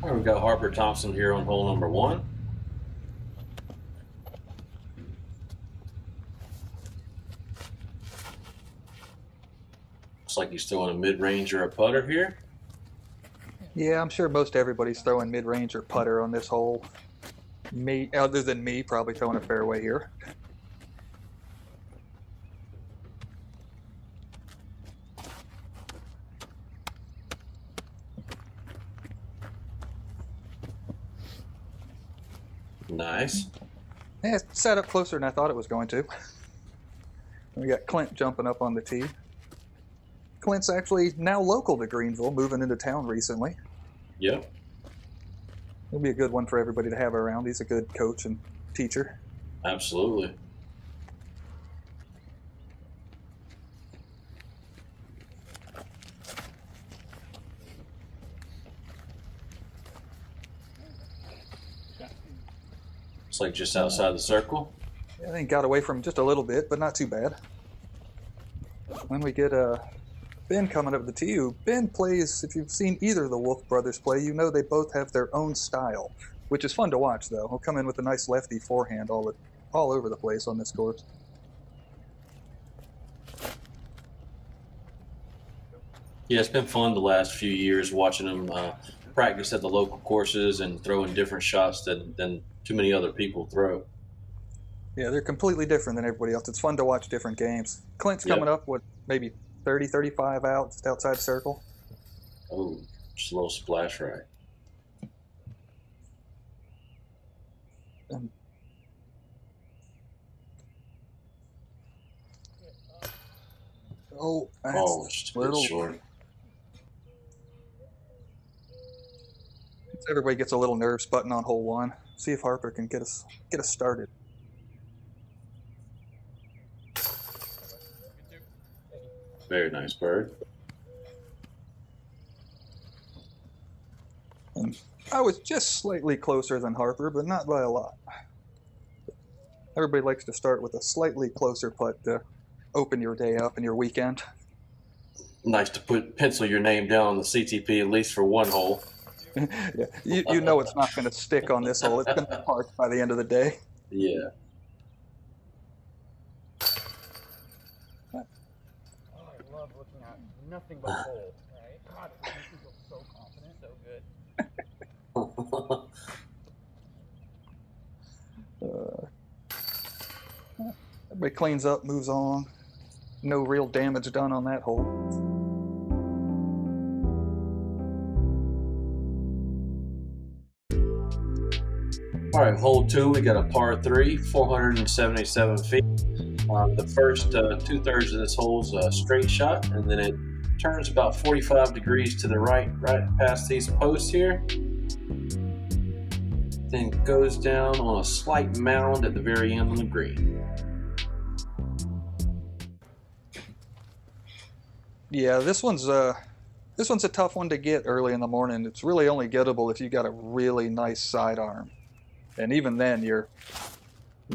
All right, we've got Harper Thompson here on hole number 1. Looks like he's throwing a mid-range or a putter here. Yeah, I'm sure most everybody's throwing mid-range or putter on this hole. Me, other than me, probably throwing a fairway here. Nice. Yeah, it sat up closer than I thought it was going to. We got Clint jumping up on the tee. Clint's actually now local to Greenville, moving into town recently. Yep. It'll be a good one for everybody to have around. He's a good coach and teacher. Absolutely. Looks like just outside the circle. I think got away from him just a little bit, but not too bad. When we get Ben coming up the tee, who Ben plays, if you've seen either of the Wolff brothers play, you know they both have their own style, which is fun to watch, though. He'll come in with a nice lefty forehand all over the place on this course. Yeah, it's been fun the last few years watching him practice at the local courses and throwing different shots than too many other people throw. Yeah, they're completely different than everybody else. It's fun to watch different games. Clint's coming up with maybe 30, 35 out, just outside circle. Oh, just a little splash right. That's just a bit short. Everybody gets a little nerves button on hole 1. See if Harper can get us started. Very nice bird. And I was just slightly closer than Harper, but not by a lot. Everybody likes to start with a slightly closer putt to open your day up and your weekend. Nice to pencil your name down on the CTP at least for one hole. Yeah, you know it's not going to stick on this hole. It's going to park by the end of the day. Yeah. Oh, I love looking at nothing but hole. Right? God, it makes me feel so confident, so good. Everybody cleans up, moves on. No real damage done on that hole. All right, hole 2, we got a par 3, 477 feet. The first 2/3 of this hole is a straight shot, and then it turns about 45 degrees to the right past these posts here. Then goes down on a slight mound at the very end of the green. Yeah, this one's a tough one to get early in the morning. It's really only gettable if you got a really nice sidearm. And even then, you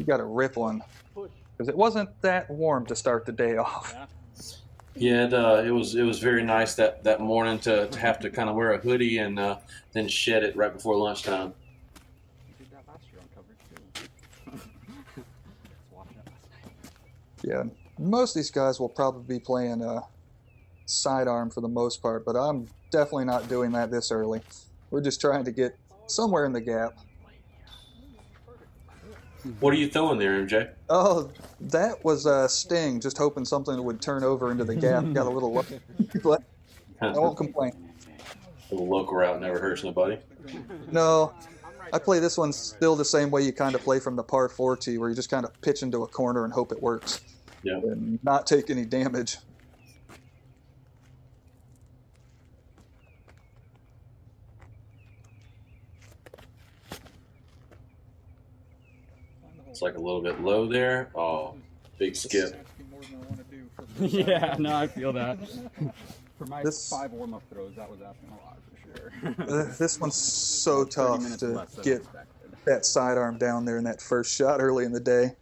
got to rip one, because it wasn't that warm to start the day off. Yeah, it was very nice that morning to have to kind of wear a hoodie and then shed it right before lunchtime. We did that last year on coverage too. Watching it last night. Yeah, most of these guys will probably be playing sidearm for the most part, but I'm definitely not doing that this early. We're just trying to get somewhere in the gap. What are you throwing there, MJ? Oh, that was a sting, just hoping something would turn over into the gap. Got a little lucky, but I won't complain. A little local route never hurts nobody. No, I play this one still the same way you kind of play from the par 4 tee, where you just kind of pitch into a corner and hope it works. Yeah. And not take any damage. It's like a little bit low there. Oh, big skip. Yeah, no, I feel that. For my 5 warm-up throws, that was asking a lot for sure. This one's so tough to get that sidearm down there in that first shot early in the day. And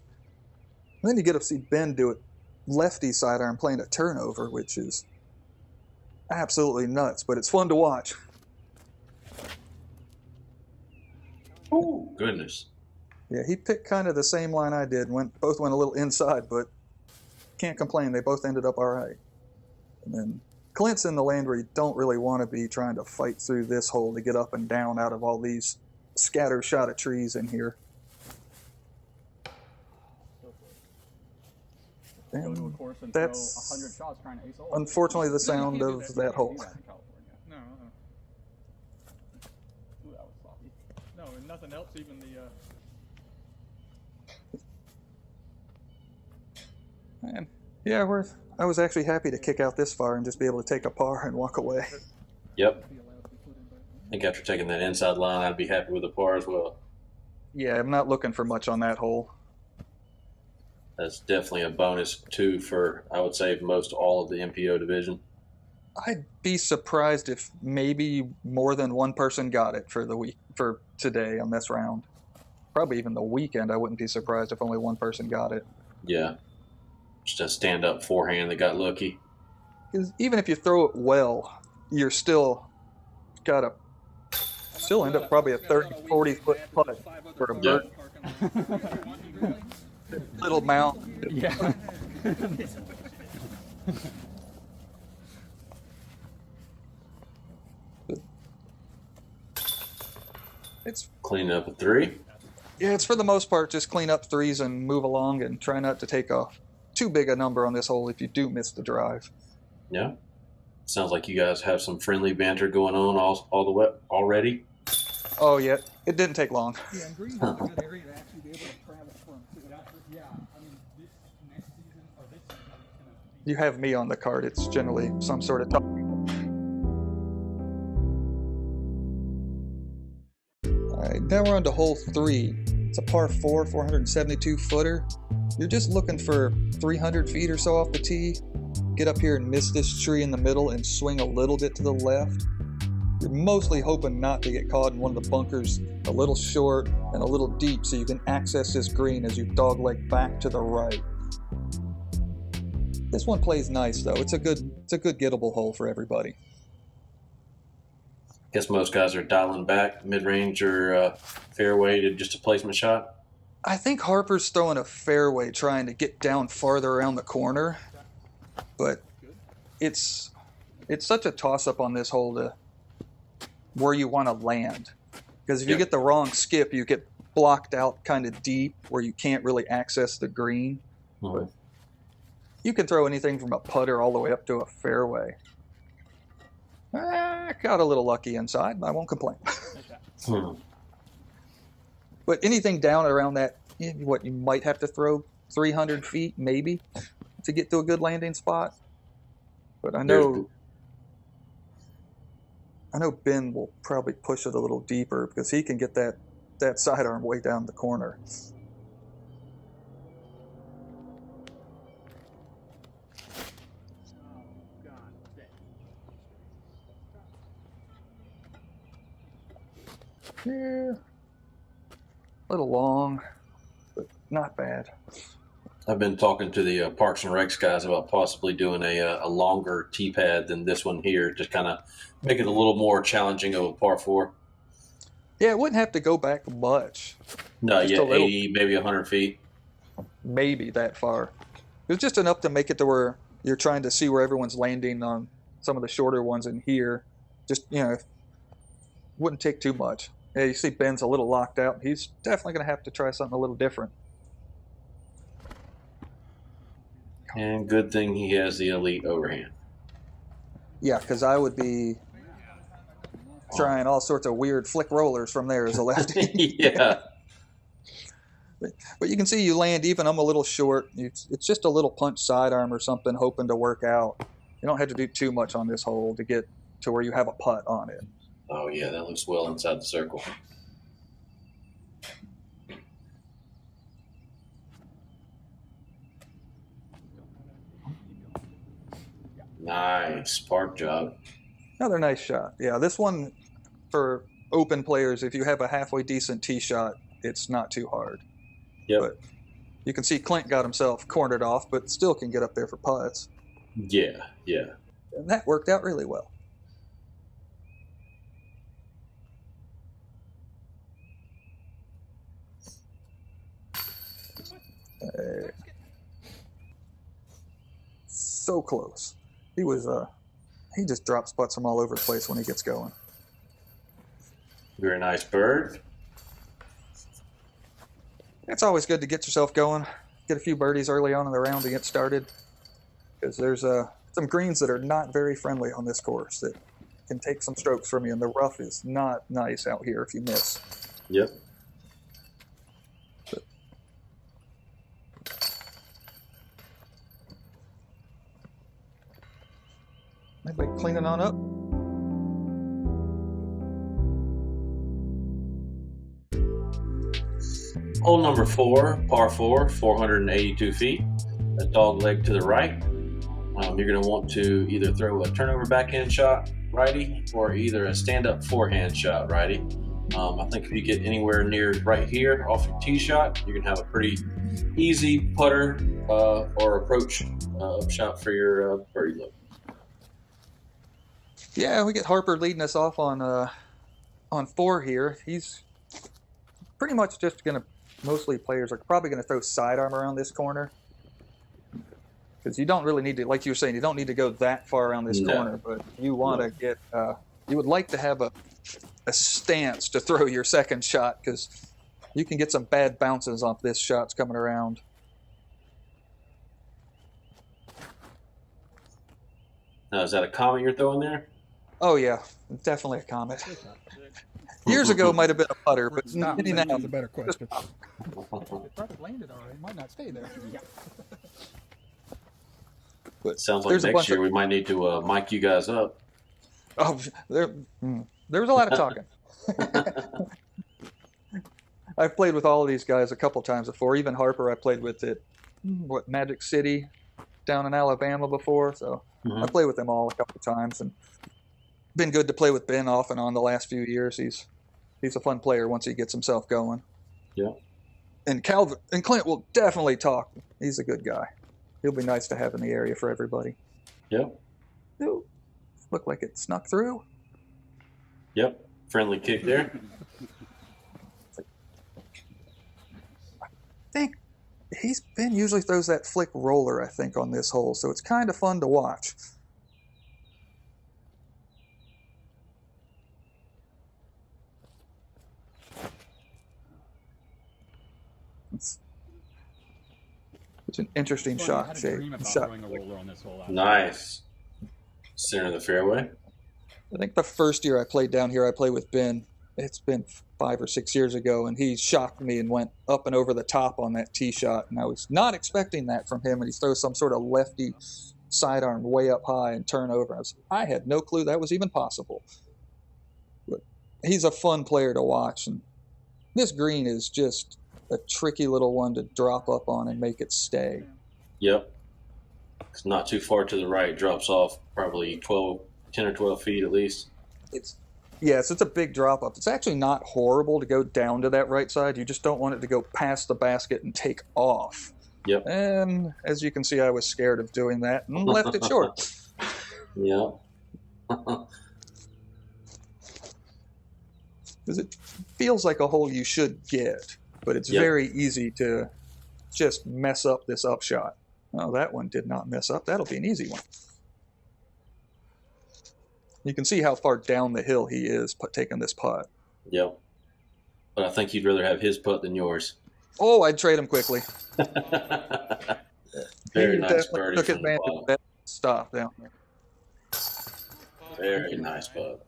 then you get to see Ben do it lefty sidearm playing a turnover, which is absolutely nuts, but it's fun to watch. Oh, goodness. Yeah, he picked kind of the same line I did. Both went a little inside, but can't complain. They both ended up all right. And then Clint's in the land where you don't really want to be trying to fight through this hole to get up and down out of all these scatter shot of trees in here. Go to a course and That's throw 100 shots trying to ace hole. unfortunately the sound You of can't do that You hole. can't do that in California. No, Ooh, that was sloppy. no, and nothing else. Even the Man, yeah, I was actually happy to kick out this far and just be able to take a par and walk away. Yep. I think after taking that inside line, I'd be happy with the par as well. Yeah, I'm not looking for much on that hole. That's definitely a bonus, too, for, I would say, most all of the MPO division. I'd be surprised if maybe more than one person got it for today on this round. Probably even the weekend, I wouldn't be surprised if only one person got it. Yeah. Just a stand-up forehand that got lucky. Because even if you throw it well, you're still got to end up probably a 30, 40-foot putt for a bird. Little mound. Yeah. It's Clean up a 3. Yeah, it's for the most part just clean up threes and move along and try not to take off too big a number on this hole if you do miss the drive. Yeah. Sounds like you guys have some friendly banter going on all the way already. Oh, yeah. It didn't take long. yeah, and Green's a good area to actually be able to travel from. Yeah, I mean this next season or this season is gonna be. You have me on the card. It's generally some sort of tough. All right, now we're on to hole 3. It's a par 4, 472 footer. You're just looking for 300 feet or so off the tee. Get up here and miss this tree in the middle and swing a little bit to the left. You're mostly hoping not to get caught in one of the bunkers a little short and a little deep so you can access this green as you dogleg back to the right. This one plays nice though. It's a good gettable hole for everybody. Guess most guys are dialing back mid-range or fairway to just a placement shot. I think Harper's throwing a fairway trying to get down farther around the corner, but it's such a toss-up on this hole to where you want to land. Because if you get the wrong skip, you get blocked out kind of deep where you can't really access the green. But you can throw anything from a putter all the way up to a fairway. Got a little lucky inside, but I won't complain. But anything down around that, what you might have to throw 300 feet maybe to get to a good landing spot. But I know Ben will probably push it a little deeper because he can get that sidearm way down the corner. Yeah, a little long, but not bad. I've been talking to the Parks and Recs guys about possibly doing a longer tee pad than this one here, just kind of make it a little more challenging of a par 4. Yeah, it wouldn't have to go back much. No, Just yeah, a little. 80, maybe 100 feet. Maybe that far. It's just enough to make it to where you're trying to see where everyone's landing on some of the shorter ones in here. Just, wouldn't take too much. Yeah, you see Ben's a little locked out. He's definitely going to have to try something a little different. And good thing he has the elite overhand. Yeah, because I would be trying all sorts of weird flick rollers from there as a lefty. Yeah. But you can see you land even. I'm a little short. It's just a little punch sidearm or something hoping to work out. You don't have to do too much on this hole to get to where you have a putt on it. Oh, yeah, that looks well inside the circle. Nice park job. Another nice shot. Yeah, this one for open players, if you have a halfway decent tee shot, it's not too hard. Yep. But you can see Clint got himself cornered off, but still can get up there for putts. Yeah, yeah. And that worked out really well. so close. He was he just drops putts from all over the place when he gets going. Very nice bird. It's always good to get yourself going, get a few birdies early on in the round to get started, because there's some greens that are not very friendly on this course that can take some strokes from you, and the rough is not nice out here if you miss. Yep. Maybe cleaning on up. Hole number 4, par 4, 482 feet. A dog leg to the right. You're going to want to either throw a turnover backhand shot righty or either a stand-up forehand shot righty. I think if you get anywhere near right here off your tee shot, you can have a pretty easy putter or approach shot for your birdie look. Yeah, we get Harper leading us off on 4 here. He's pretty much just going to, mostly players are probably going to throw sidearm around this corner. Because you don't really need to, like you were saying, you don't need to go that far around this corner, but you want to get, you would like to have a stance to throw your second shot, because you can get some bad bounces off this shots coming around. Now, is that a comet you're throwing there? Oh yeah, definitely a comet. Years ago might have been a putter, but Stop. now That's a better question. It probably landed already. It might not stay there. Yeah. but Sounds like there's a next bunch year of, we might need to mic you guys up. oh, there was a lot of talking. I've played with all of these guys a couple times before. Even Harper I played with at Magic City down in Alabama before, so I played with them all a couple times, and been good to play with Ben off and on the last few years. He's a fun player once he gets himself going. Yeah. And Calvin and Clint will definitely talk. He's a good guy. He'll be nice to have in the area for everybody. Yep. Ooh, looked like it snuck through. Yep. Friendly kick there. I think Ben usually throws that flick roller, I think, on this hole, so it's kind of fun to watch. It's an interesting shot shape. Nice. Center of the fairway. I think the first year I played down here, I played with Ben. It's been 5 or 6 years ago, and he shocked me and went up and over the top on that tee shot, and I was not expecting that from him, and he throws some sort of lefty sidearm way up high and turn over. I had no clue that was even possible. But he's a fun player to watch, and this green is just a tricky little one to drop up on and make it stay. Yep. It's not too far to the right. Drops off probably 10 or 12 feet at least. Yes, it's a big drop up. It's actually not horrible to go down to that right side. You just don't want it to go past the basket and take off. Yep. And as you can see, I was scared of doing that and left it short. Yep. Because it feels like a hole you should get, but it's very easy to just mess up this upshot. Oh, that one did not mess up. That'll be an easy one. You can see how far down the hill he is taking this putt. Yep. But I think you'd rather have his putt than yours. Oh, I'd trade him quickly. Very he nice definitely birdie took from the advantage bottom. of that stop down there. Very nice putt.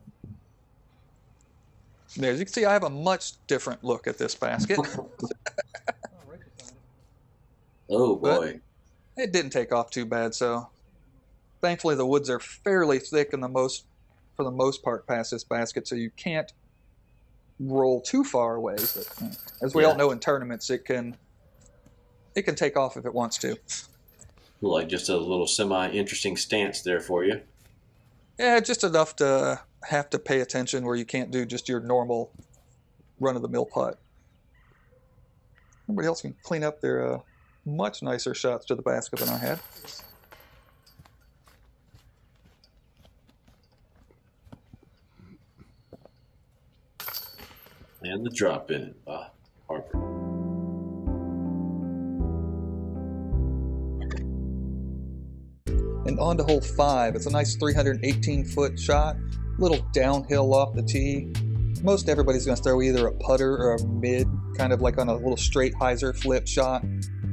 There, as you can see, I have a much different look at this basket. Oh, boy. But it didn't take off too bad, so thankfully the woods are fairly thick for the most part past this basket, so you can't roll too far away. But as we all know in tournaments, it can take off if it wants to. Like just a little semi-interesting stance there for you. Yeah, just enough to have to pay attention where you can't do just your normal run-of-the-mill putt. Everybody else can clean up their much nicer shots to the basket than I had. And the drop in by Harper. And And on to hole 5. It's a nice 318-foot shot, a little downhill off the tee. Most everybody's going to throw either a putter or a mid, kind of like on a little straight hyzer flip shot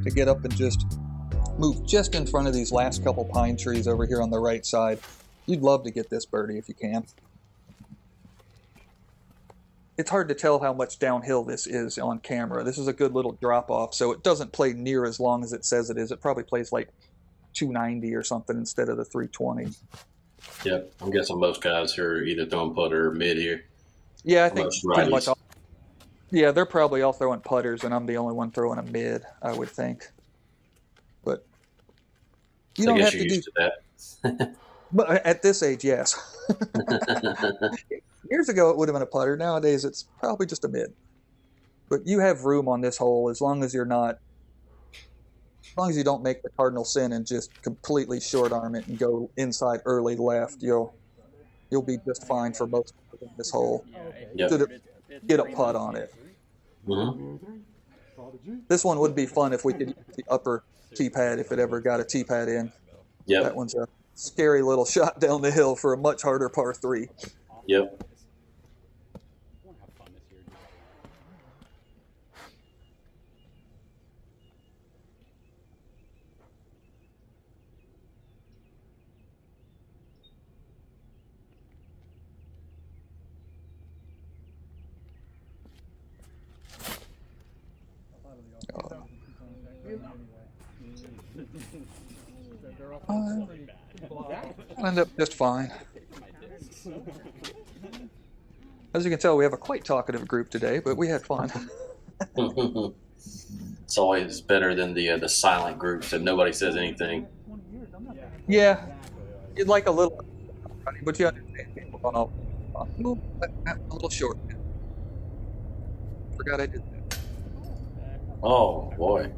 to get up and just move just in front of these last couple pine trees over here on the right side. You'd love to get this birdie if you can. It's hard to tell how much downhill this is on camera. This is a good little drop off, so it doesn't play near as long as it says it is. It probably plays like 290 or something instead of the 320. Yep, I'm guessing most guys are either throwing putter or mid here. Yeah, I think Most pretty much righties. all. Yeah, they're probably all throwing putters, and I'm the only one throwing a mid, I would think. But you I don't guess have you're to do. used to that. But at this age, yes. Years ago, it would have been a putter. Nowadays, it's probably just a mid. But you have room on this hole as long as you're not. As long as you don't make the cardinal sin and just completely short arm it and go inside early left, you'll be just fine for most of this hole. Yep. To get a putt on it. Mhm. This one would be fun if we could use the upper tee pad if it ever got a tee pad in. Yep. That one's a scary little shot down the hill for a much harder par 3. Yep. I'll end up just fine. As you can tell, we have a quite talkative group today, but we had fun. It's always better than the silent groups that nobody says anything. Yeah, you'd like a little, but you understand people don't all a little short. Forgot I did that. Oh boy.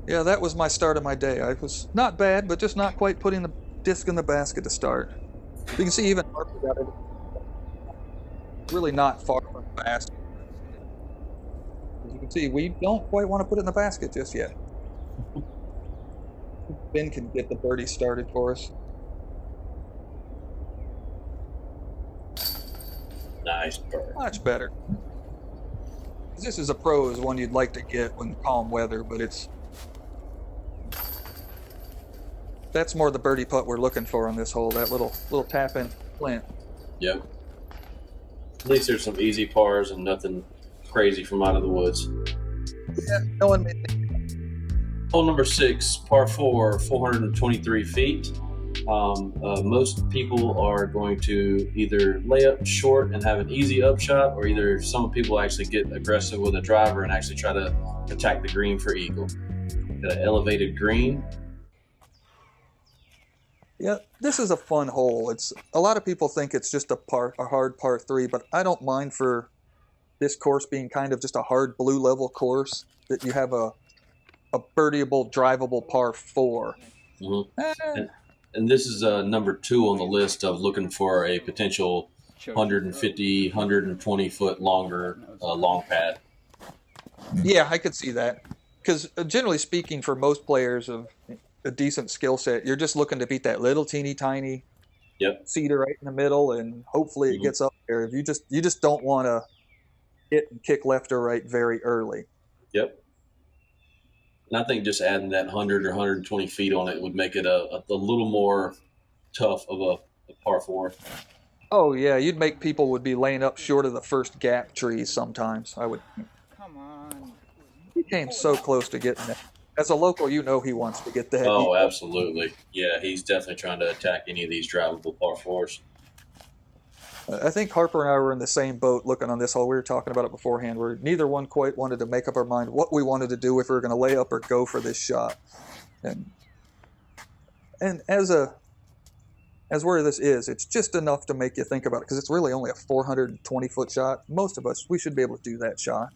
Yeah, that was my start of my day. I was not bad, but just not quite putting the disc in the basket to start. You can see even Harper got it really not far from the basket. As you can see, we don't quite want to put it in the basket just yet. Ben can get the birdie started for us. Nice bird. Much better. This is a pros one you'd like to get when calm weather, but that's more the birdie putt we're looking for on this hole. That little tap in Clint. Yep. At least there's some easy pars and nothing crazy from out of the woods. Yeah, no one made Hole number 6, par 4, 423 feet. Most people are going to either lay up short and have an easy upshot, or either some people actually get aggressive with a driver and actually try to attack the green for eagle. Got an elevated green. Yeah, this is a fun hole. It's a lot of people think it's just a hard par 3, but I don't mind for this course being kind of just a hard blue level course that you have a birdieable, drivable par 4. Mm-hmm. And this is number 2 on the list of looking for a potential 150, 120 foot longer long pad. Yeah, I could see that. Because generally speaking, for most players of a decent skill set, you're just looking to beat that little teeny tiny cedar right in the middle, and hopefully it gets up there. If you just don't want to hit and kick left or right very early. Yep. And I think just adding that 100 or 120 feet on it would make it a little more tough of a par 4. Oh yeah, you'd make people would be laying up short of the first gap trees sometimes. I would. Come on. He came so close to getting that. As a local, you know he wants to get that. Oh, absolutely. Yeah, he's definitely trying to attack any of these drivable par 4s. I think Harper and I were in the same boat looking on this hole. We were talking about it beforehand, where neither one quite wanted to make up our mind what we wanted to do, if we were going to lay up or go for this shot. And as where this is, it's just enough to make you think about it, because it's really only a 420-foot shot. Most of us, we should be able to do that shot.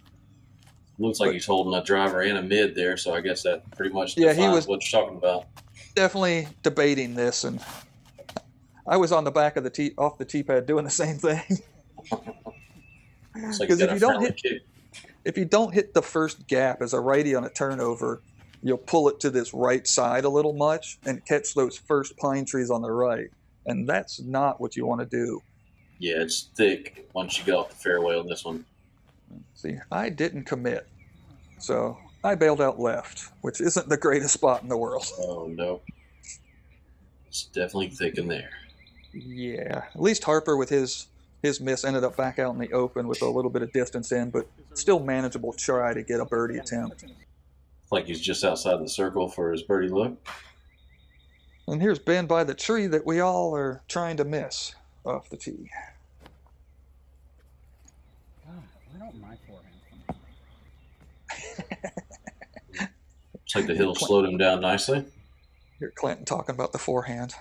Looks like he's holding a driver and a mid there, so I guess that pretty much defines what you're talking about. Definitely debating this, and I was on the back of the off the tee pad doing the same thing. It's like you got a friendly kick. If you don't hit the first gap as a righty on a turnover, you'll pull it to this right side a little much and catch those first pine trees on the right. And that's not what you want to do. Yeah, it's thick once you get off the fairway on this one. See, I didn't commit. So I bailed out left, which isn't the greatest spot in the world. Oh, no. It's definitely thick in there. Yeah, at least Harper with his miss ended up back out in the open with a little bit of distance in, but still manageable try to get a birdie attempt. Like he's just outside the circle for his birdie look. And here's Ben by the tree that we all are trying to miss off the tee. God, where don't my forehands come Looks like the hill slowed him down nicely. Here, Clinton talking about the forehand.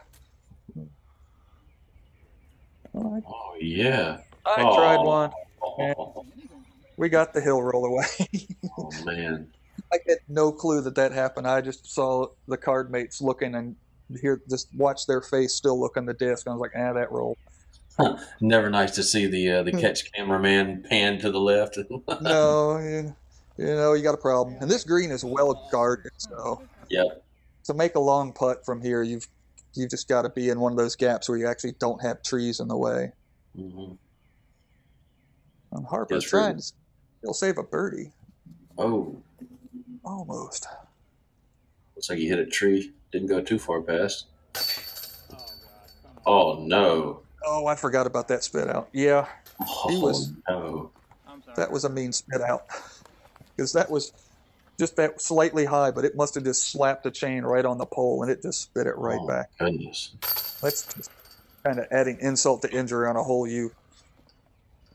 Oh, yeah. I tried one. We got the hill roll away. Oh, man. I had no clue that happened. I just saw the card mates looking and just watch their face still look on the disc. I was like, that rolled. Never nice to see the catch cameraman pan to the left. No, you got a problem. And this green is well guarded, so Yep. to make a long putt from here, you've just got to be in one of those gaps where you actually don't have trees in the way. Mm-hmm. And Harper's trying to still save a birdie. Oh. Almost. Looks like he hit a tree. Didn't go too far past. Oh, no. Oh, I forgot about that spit out. Yeah, No. that was a mean spit out. Because that was just that slightly high, but it must have just slapped the chain right on the pole, and it just spit it right back. Goodness. That's just kind of adding insult to injury on a hole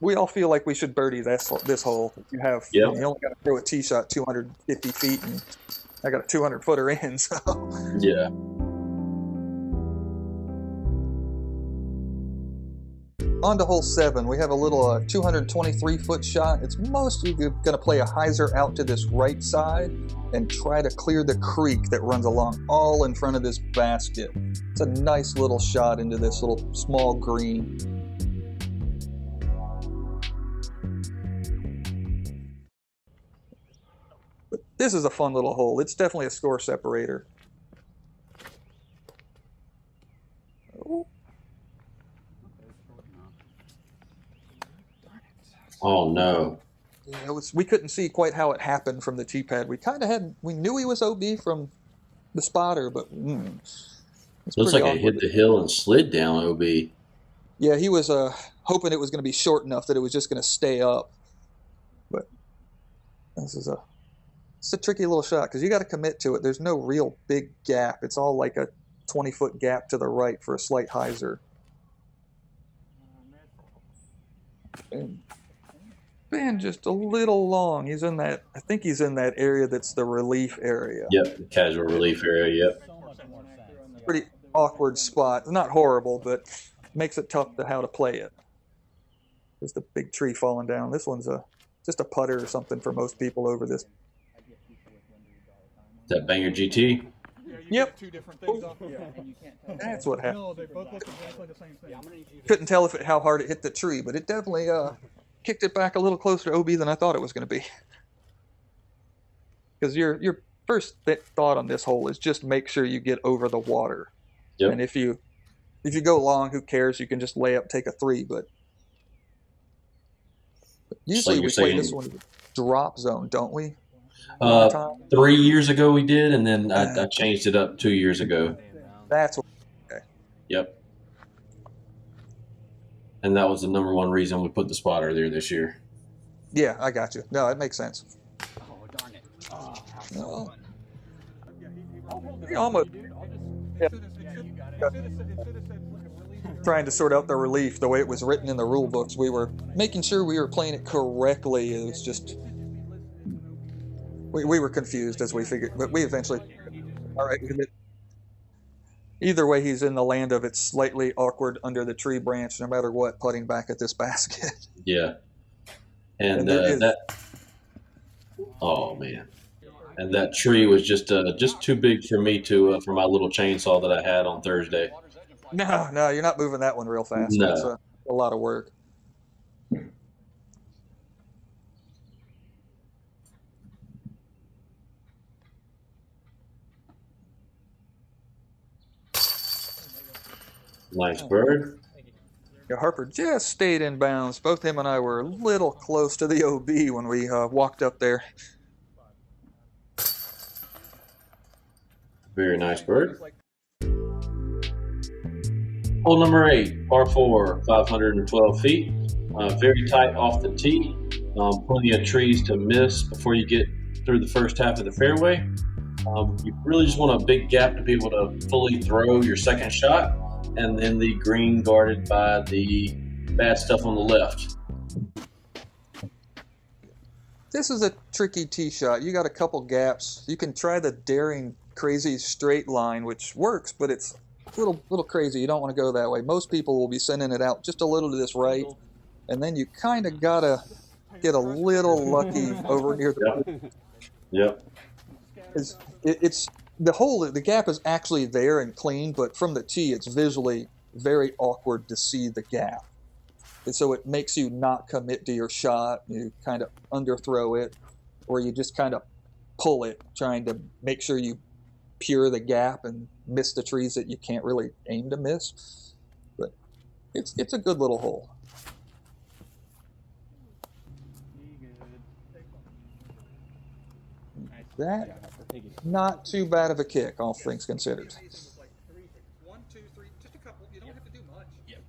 we all feel like we should birdie this hole. You only got to throw a tee shot 250 feet, and I got a 200-footer in. So Yeah. on to hole 7, we have a little 223-foot shot. It's mostly going to play a hyzer out to this right side and try to clear the creek that runs along all in front of this basket. It's a nice little shot into this little small green. But this is a fun little hole. It's definitely a score separator. Oh, no. Yeah, we couldn't see quite how it happened from the tee pad. We knew he was OB from the spotter, but Looks like it hit the hill and slid down OB. Yeah, he was hoping it was going to be short enough that it was just going to stay up. But it's a tricky little shot because you got to commit to it. There's no real big gap. It's all like a 20-foot gap to the right for a slight hyzer. And Ben just a little long. I think he's in that area that's the relief area. Yep, the casual relief area, yep. Pretty awkward spot. Not horrible, but makes it tough to how to play it. There's the big tree falling down. This one's just a putter or something for most people over this. That Banger GT? Yep. Two different things off of That's what happened. No, they both look exactly the same thing. Couldn't tell how hard it hit the tree, but it definitely kicked it back a little closer to OB than I thought it was going to be. Because your first thought on this hole is just make sure you get over the water. Yep. And if you go long, who cares? You can just lay up, take a 3. But usually we play this one drop zone, don't we? 3 years ago we did, and then I changed it up 2 years ago. That's what. Okay. Yep. And that was the number one reason we put the spotter there this year. Yeah, I got you. No, it makes sense. Oh, darn it. No. Almost. Yeah. Trying to sort out the relief the way it was written in the rule books. We were making sure we were playing it correctly. It was just we were confused as we figured, but we eventually all right. Either way, he's in the land of it's slightly awkward under the tree branch, no matter what, putting back at this basket. Yeah. And oh man, and that tree was just too big for me for my little chainsaw that I had on Thursday. No, you're not moving that one real fast. No. That's a lot of work. Nice bird. Yeah, Harper just stayed in bounds. Both him and I were a little close to the OB when we walked up there. Very nice bird. Hole number 8, par 4, 512 feet. Very tight off the tee. Plenty of trees to miss before you get through the first half of the fairway. You really just want a big gap to be able to fully throw your second shot, and then the green guarded by the bad stuff on the left. This is a tricky tee shot. You got a couple gaps. You can try the daring, crazy straight line, which works, but it's a little crazy. You don't want to go that way. Most people will be sending it out just a little to this right, and then you kind of got to get a little lucky over near the... Yep. It's the gap is actually there and clean, but from the tee, it's visually very awkward to see the gap. And so it makes you not commit to your shot. You kind of underthrow it, or you just kind of pull it, trying to make sure you pure the gap and miss the trees that you can't really aim to miss. But it's a good little hole. That not too bad of a kick, all things considered. 1, 2, 3, just a couple. You don't have to do much. Yep.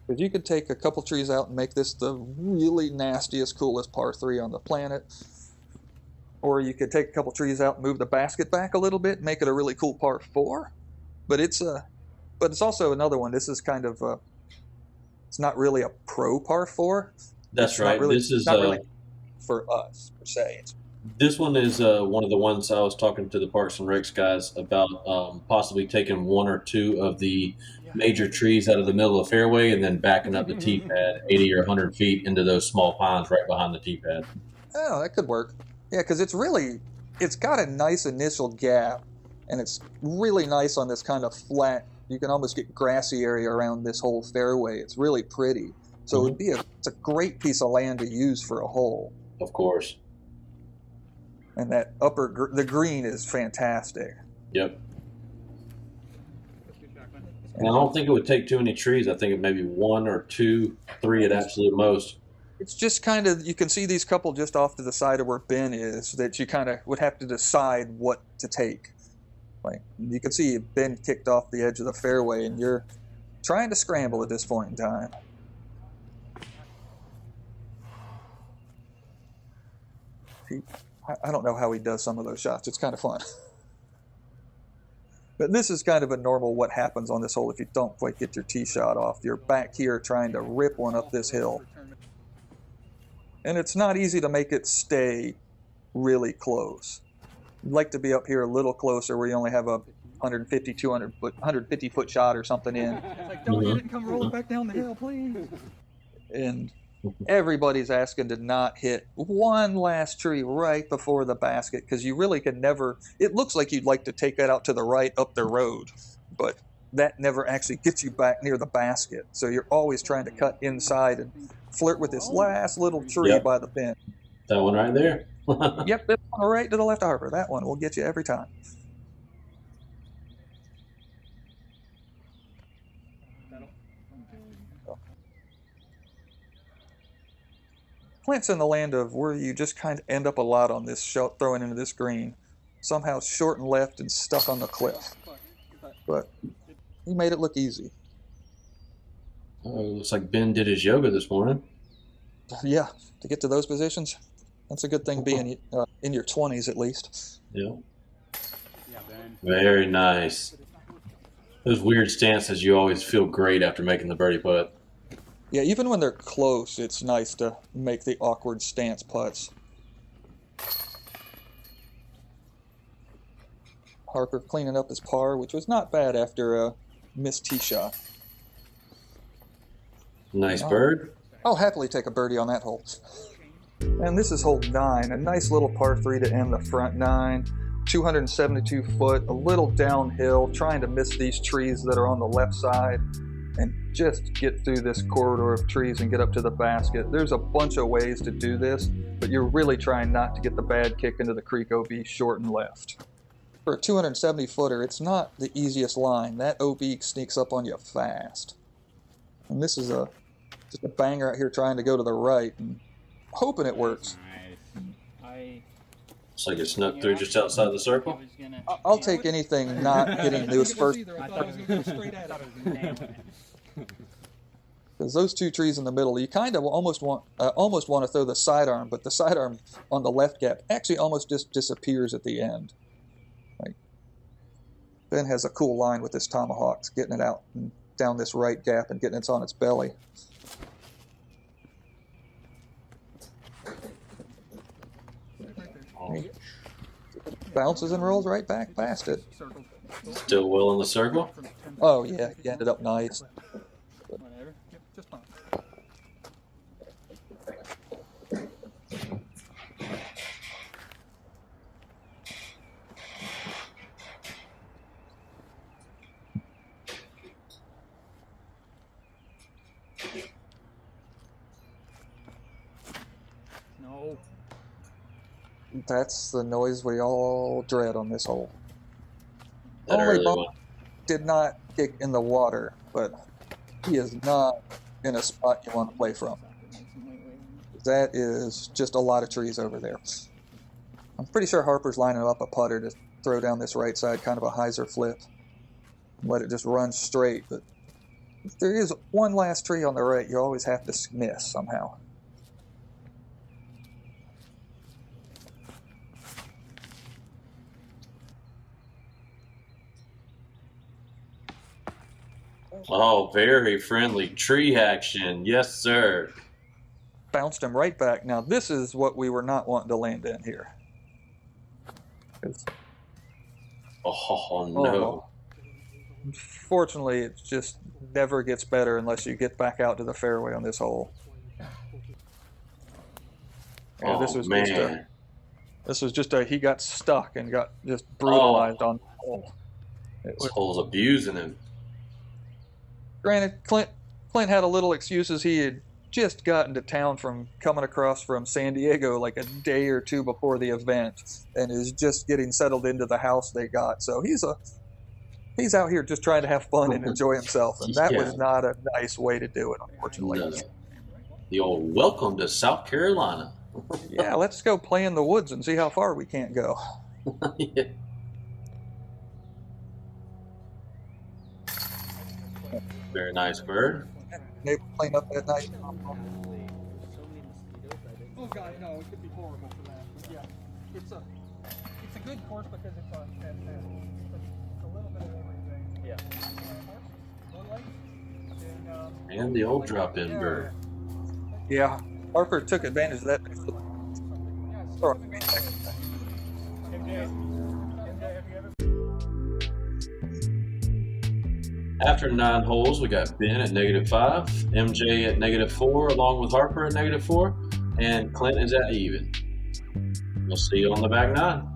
But you could take a couple trees out and make this the really nastiest, coolest par 3 on the planet. Or you could take a couple trees out and move the basket back a little bit, and make it a really cool par 4. But it's also another one. This is kind of it's not really a pro par 4. That's right. This is not really for us per se. This one is one of the ones I was talking to the Parks and Recs guys about, possibly taking 1 or 2 of the major trees out of the middle of the fairway and then backing up the tee pad 80 or 100 feet into those small pines right behind the tee pad. Oh, that could work. Yeah, because it's got a nice initial gap, and it's really nice on this kind of flat. You can almost get grassy area around this whole fairway. It's really pretty. So it's a great piece of land to use for a hole. Of course. And that the green is fantastic. Yep. And I don't think it would take too many trees. I think it maybe 1 or 2, 3 at absolute most. It's just kind of, you can see these couple just off to the side of where Ben is that you kind of would have to decide what to take. Like, you can see Ben kicked off the edge of the fairway, and you're trying to scramble at this point in time. I don't know how he does some of those shots. It's kind of fun. But this is kind of a normal what happens on this hole if you don't quite get your tee shot off. You're back here trying to rip one up this hill. And it's not easy to make it stay really close. You'd like to be up here a little closer where you only have a 150, 200 foot, 150 foot shot or something in. It's like, don't hit it and come rolling back down the hill, please. And everybody's asking to not hit one last tree right before the basket, because you really can never, it looks like you'd like to take that out to the right up the road, but that never actually gets you back near the basket. So you're always trying to cut inside and flirt with this last little tree by the pin. That one right there. Yep, this one right to the left of Harper. That one will get you every time. Clint's in the land of where you just kind of end up a lot on this shot, throwing into this green. Somehow short and left and stuck on the cliff. But he made it look easy. Oh, looks like Ben did his yoga this morning. Yeah, to get to those positions, that's a good thing being in your 20s at least. Yeah. Very nice. Those weird stances, you always feel great after making the birdie putt. Yeah, even when they're close, it's nice to make the awkward stance putts. Harper cleaning up his par, which was not bad after a missed tee shot. Nice bird. I'll happily take a birdie on that hole. And this is hole 9, a nice little par 3 to end the front 9. 272 foot, a little downhill, trying to miss these trees that are on the left side and just get through this corridor of trees and get up to the basket. There's a bunch of ways to do this, but you're really trying not to get the bad kick into the creek OB short and left. for a 270 footer, it's not the easiest line. That O-beak sneaks up on you fast. And this is just a banger out here trying to go to the right and hoping it works. Nice. Looks like it snuck through just outside the circle. I'll take anything not hitting those first, I thought it was going to go straight at it. because those two trees in the middle, you kind of almost want to throw the sidearm, but the sidearm on the left gap actually almost just disappears at the end. Like, Ben has a cool line with this tomahawk, getting it out and down this right gap and getting it on its belly. Bounces and rolls right back past it. Still well in the circle. Oh yeah, he ended up nice. Whatever. Yep, just fine. No. That's the noise we all dread on this hole. That Only early Bowman one. did not kick in the water, but he is not in a spot you want to play from. That is just a lot of trees over there. I'm pretty sure Harper's lining up a putter to throw down this right side, kind of a hyzer flip. Let it just run straight, but if there is one last tree on the right, you always have to miss somehow. Oh, very friendly tree action. Yes, sir. Bounced him right back. Now this is what we were not wanting to land in here. Oh, no. Unfortunately, it just never gets better unless you get back out to the fairway on this hole. Yeah, Man. this was just a he got stuck and got just brutalized on the hole. This hole's abusing him. Granted, Clint had a little excuses. He had just gotten to town from coming across from San Diego like a day or two before the event, and is just getting settled into the house they got. So he's out here just trying to have fun and enjoy himself, and that was not a nice way to do it, unfortunately. No. The old welcome to South Carolina. Yeah, let's go play in the woods and see how far we can't go. Yeah. Very nice bird. They were playing up that night. Oh god, no, it could be horrible for that. But yeah, it's a good course because it's a little bit of everything. Yeah. One leg, And the old drop-in bird. Yeah, Harper took advantage of that. Or- After 9 holes, we got Ben at -5, MJ at -4, along with Harper at -4, and Clint is at even. We'll see you on the back 9.